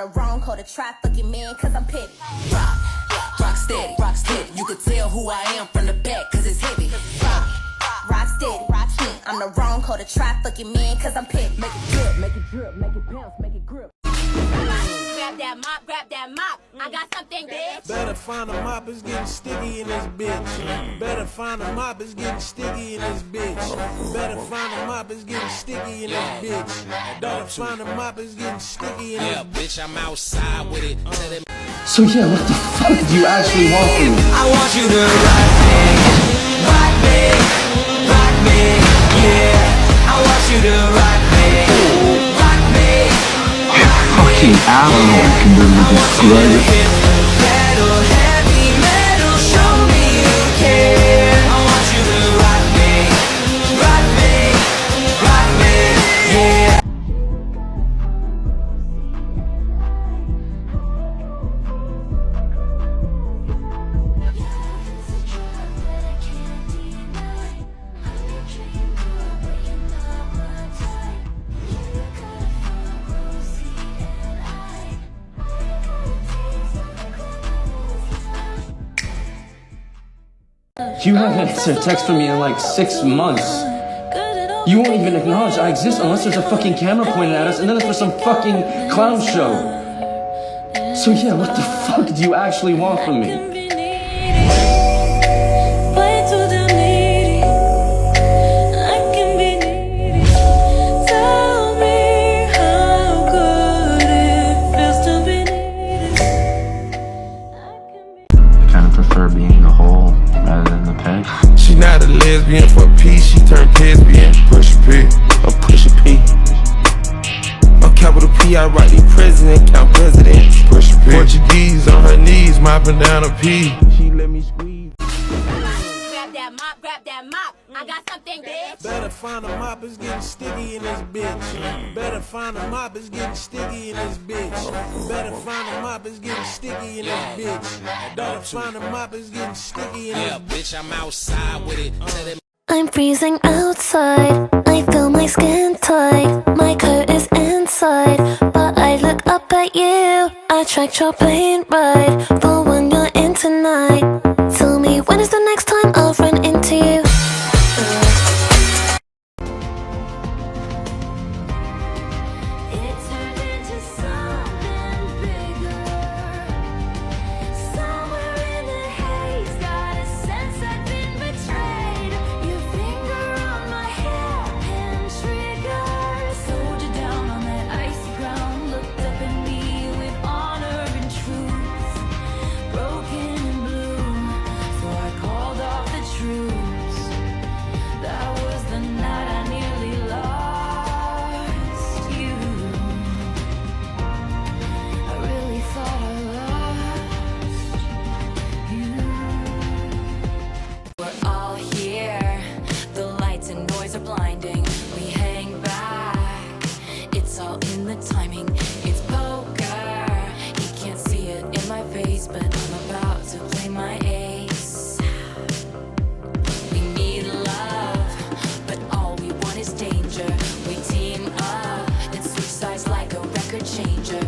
the wrong code to try fucking man, cause I'm petty. Rock steady, rock steady. You can tell who I am from the back, cause it's heavy. Rock steady, I'm the wrong code to try fucking man, cause I'm petty. Make it drip, make it drip, make it bounce, make it grip. Grab that mop, I got something, bitch. Better find a mop, it's getting sticky in this bitch. Better find a mop, it's getting sticky in this bitch. Better find a mop, it's getting sticky in this bitch. Better find a mop, it's getting sticky in this bitch. Bitch, I'm outside with it. So yeah, what the fuck do you actually want from me? I want you to rock me, yeah. I want you to rock me. Fucking animal can really describe it. Metal, heavy metal, show me you care. I want you to rock me, yeah. You haven't answered a text from me in like 6 months. You won't even acknowledge I exist unless there's a fucking camera pointed at us and then it's for some fucking clown show. So yeah, what the fuck do you actually want from me? Prefer being the whole rather than the peg. She not a lesbian for peace, she turned lesbian. Push P, I'm push a P. On capital P, I write the president, count president. Push P. Portuguese on her knees, mopping down a P. She let me squeeze. Grab that mop, I got something, bitch. Better find a mop, it's getting sticky in this bitch. Better find a mop, it's getting sticky in this bitch. Better find a mop, it's getting sticky in this bitch. Better find a mop, it's getting sticky in this bitch. Bitch, I'm outside with it. I'm freezing outside, I feel my skin tight. My coat is inside, but I look up at you. I tracked your plane ride for when you're in tonight. Tell me, when is the next time I'll run into you? But I'm about to play my ace. We need love, but all we want is danger. We team up and switch sides like a record changer.